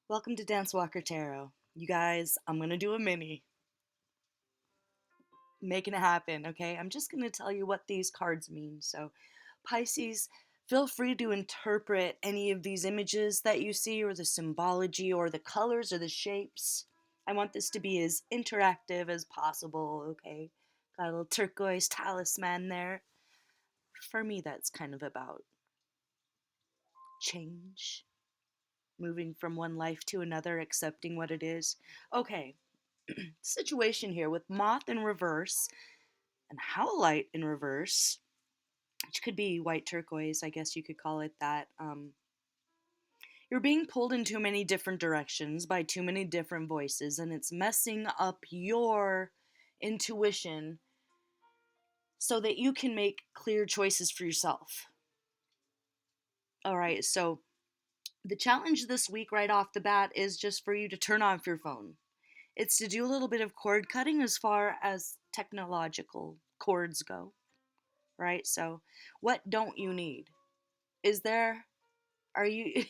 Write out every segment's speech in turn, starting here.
Welcome to Dance Walker Tarot. You guys, I'm going to do a mini. Making it happen, okay? I'm just going to tell you what these cards mean. So, Pisces, feel free to interpret any of these images that you see, or the symbology, or the colors, or the shapes. I want this to be as interactive as possible, okay? Got a little turquoise talisman there. For me, that's kind of about change, moving from one life to another, accepting what it is. Okay, situation here with Moth in reverse and Howlite in reverse, which could be white turquoise, I guess you could call it that. You're being pulled in too many different directions by too many different voices, and it's messing up your intuition so that you can make clear choices for yourself. All right, so the challenge this week, right off the bat, is just for you to turn off your phone. It's to do a little bit of cord cutting as far as technological cords go, right? So, what don't you need? Is there, are you,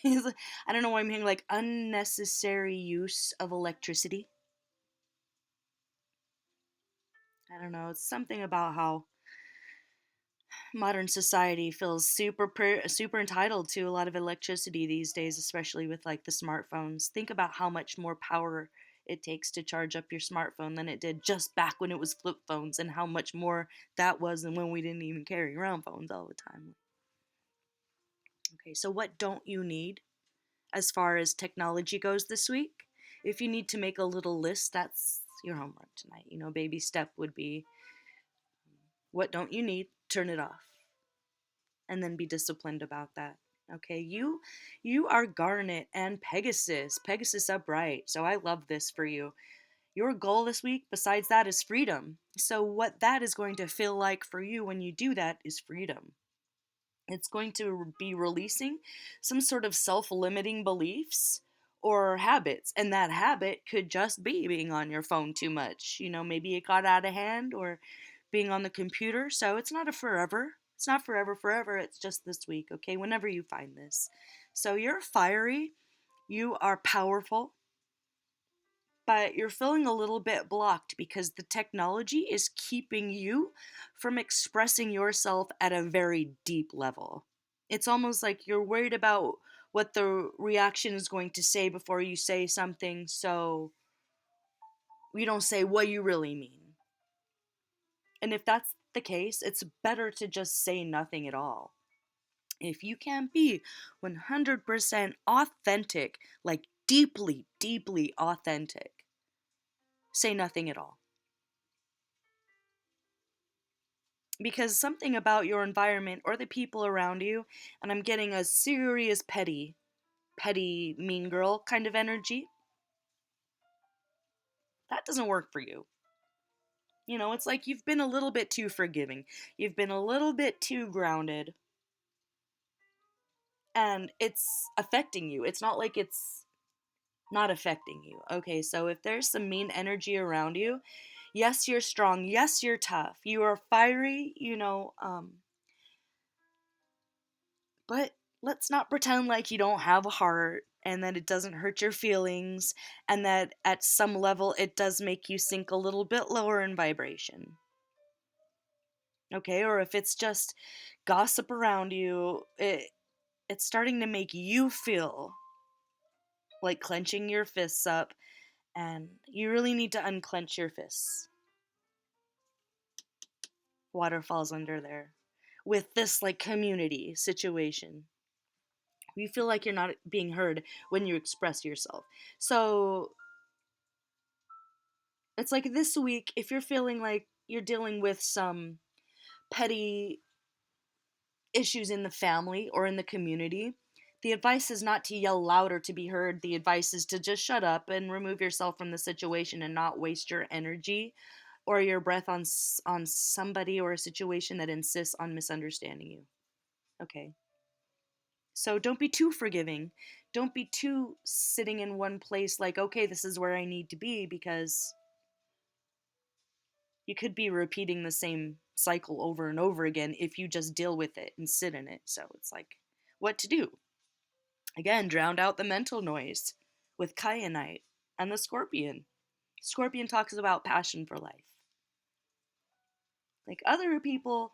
I don't know why I'm hearing like unnecessary use of electricity. I don't know. It's something about how modern society feels super entitled to a lot of electricity these days, especially with like the smartphones. Think about how much more power it takes to charge up your smartphone than it did just back when it was flip phones, and how much more that was than when we didn't even carry around phones all the time. Okay, so what don't you need as far as technology goes this week? If you need to make a little list, that's your homework tonight. Baby step would be, what don't you need? Turn it off. And then be disciplined about that. Okay, you are Garnet and Pegasus upright. So I love this for you. Your goal this week, besides that, is freedom. So what that is going to feel like for you when you do that is freedom. It's going to be releasing some sort of self-limiting beliefs or habits, and that habit could just be being on your phone too much. Maybe it got out of hand, or being on the computer. So it's not a forever. It's not forever. It's just this week, okay? Whenever you find this. So you're fiery, you are powerful, but you're feeling a little bit blocked because the technology is keeping you from expressing yourself at a very deep level. It's almost like you're worried about what the reaction is going to say before you say something, so you don't say what you really mean. And if that's the case, it's better to just say nothing at all. If you can't be 100% authentic, like deeply authentic, say nothing at all. Because something about your environment or the people around you, and I'm getting a serious petty mean girl kind of energy, that doesn't work for you. It's like you've been a little bit too forgiving. You've been a little bit too grounded. And it's affecting you. It's not like it's not affecting you. Okay, so if there's some mean energy around you, yes, you're strong. Yes, you're tough. You are fiery, but let's not pretend like you don't have a heart and that it doesn't hurt your feelings, and that at some level it does make you sink a little bit lower in vibration. Okay, or if it's just gossip around you, it's starting to make you feel like clenching your fists up, and you really need to unclench your fists. Water falls under there. With this like community situation, you feel like you're not being heard when you express yourself. So it's like this week, if you're feeling like you're dealing with some petty issues in the family or in the community, the advice is not to yell louder to be heard. The advice is to just shut up and remove yourself from the situation and not waste your energy or your breath on somebody or a situation that insists on misunderstanding you. Okay. So don't be too forgiving. Don't be too sitting in one place like, okay, this is where I need to be, because you could be repeating the same cycle over and over again if you just deal with it and sit in it. So it's like, what to do? Again, drown out the mental noise. with kyanite and the scorpion. Scorpion talks about passion for life. Like other people,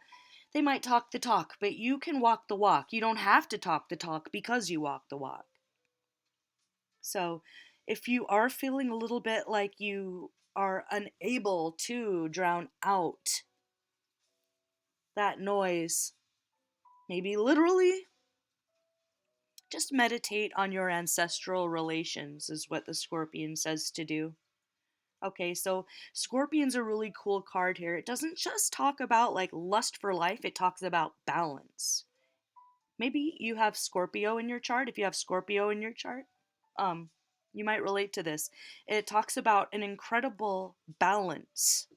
they might talk the talk, but you can walk the walk. You don't have to talk the talk because you walk the walk. So if you are feeling a little bit like you are unable to drown out that noise, maybe literally, just meditate on your ancestral relations, is what the scorpion says to do. Okay, so Scorpion's a really cool card here. It doesn't just talk about like lust for life, it talks about balance. Maybe you have Scorpio in your chart. If you have Scorpio in your chart, um, you might relate to this. It talks about an incredible balance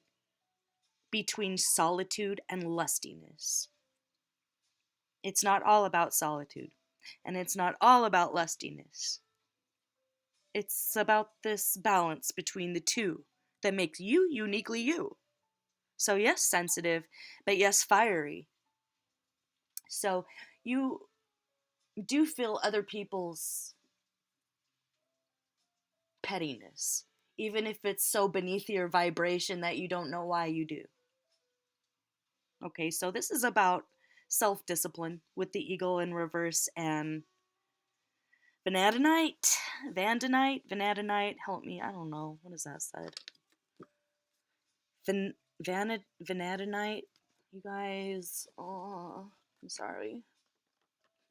between solitude and lustiness. It's not all about solitude, and it's not all about lustiness. It's about this balance between the two that makes you uniquely you. So, yes, sensitive, but yes, fiery. So, you do feel other people's pettiness, even if it's so beneath your vibration that you don't know why you do. Okay, so this is about self discipline with the eagle in reverse and Vanadinite, help me, I don't know, what is that said? Vanadinite, you guys, oh, I'm sorry.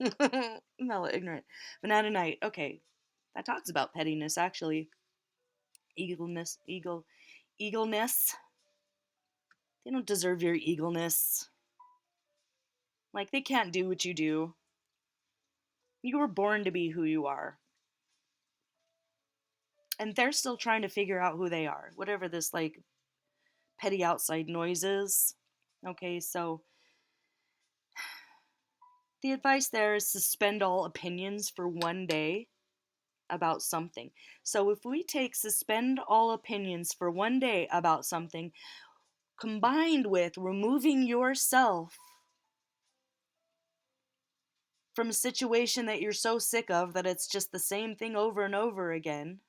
I'm hella ignorant. Vanadinite, okay, that talks about pettiness, actually. Eagleness. They don't deserve your eagleness. Like, they can't do what you do. You were born to be who you are. And they're still trying to figure out who they are, whatever this, like, petty outside noise is. Okay, so the advice there is suspend all opinions for one day about something. So if we take suspend all opinions for one day about something, combined with removing yourself from a situation that you're so sick of that it's just the same thing over and over again.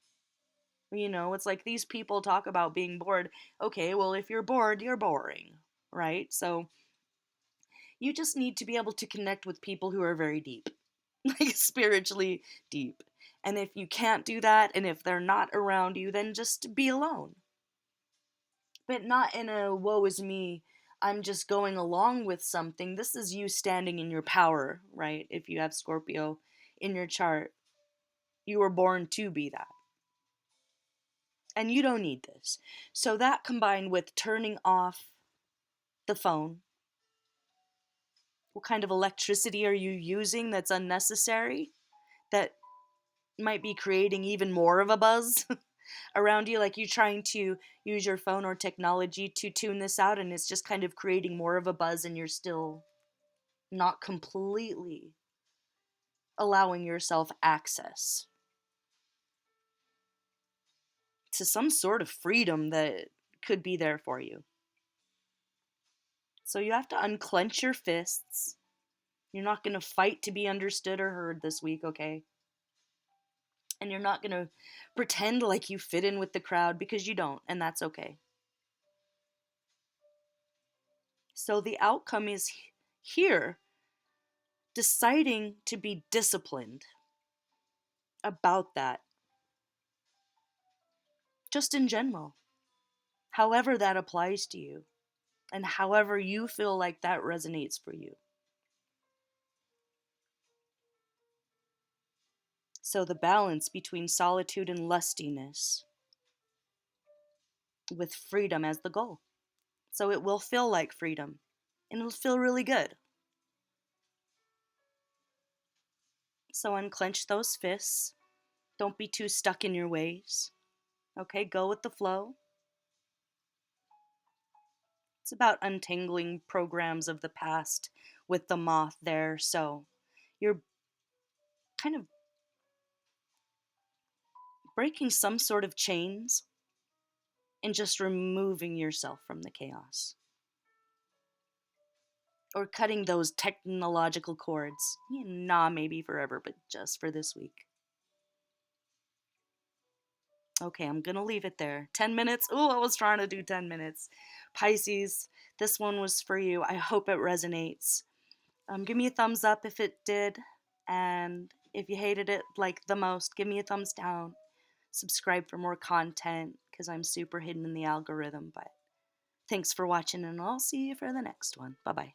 You know, it's like these people talk about being bored. Okay, well, if you're bored, you're boring, right? So you just need to be able to connect with people who are very deep, like spiritually deep. And if you can't do that, and if they're not around you, then just be alone. But not in a woe is me, I'm just going along with something. This is you standing in your power, right? If you have Scorpio in your chart, you were born to be that. And you don't need this. So that combined with turning off the phone, what kind of electricity are you using that's unnecessary? That might be creating even more of a buzz around you, like you trying to use your phone or technology to tune this out, and it's just kind of creating more of a buzz, and you're still not completely allowing yourself access to some sort of freedom that could be there for you. So you have to unclench your fists. You're not going to fight to be understood or heard this week, okay? And you're not going to pretend like you fit in with the crowd, because you don't, and that's okay. So the outcome is here, deciding to be disciplined about that, just in general, however that applies to you, and however you feel like that resonates for you. So the balance between solitude and lustiness, with freedom as the goal. So it will feel like freedom, and it'll feel really good. So unclench those fists. Don't be too stuck in your ways. Okay, go with the flow. It's about untangling programs of the past with the moth there. So you're kind of breaking some sort of chains and just removing yourself from the chaos. Or cutting those technological cords. Nah, maybe forever, but just for this week. Okay, I'm gonna leave it there. 10 minutes. Oh, I was trying to do 10 minutes. Pisces, this one was for you. I hope it resonates. Give me a thumbs up if it did. And if you hated it like the most, give me a thumbs down. Subscribe for more content because I'm super hidden in the algorithm. But thanks for watching, and I'll see you for the next one. Bye bye.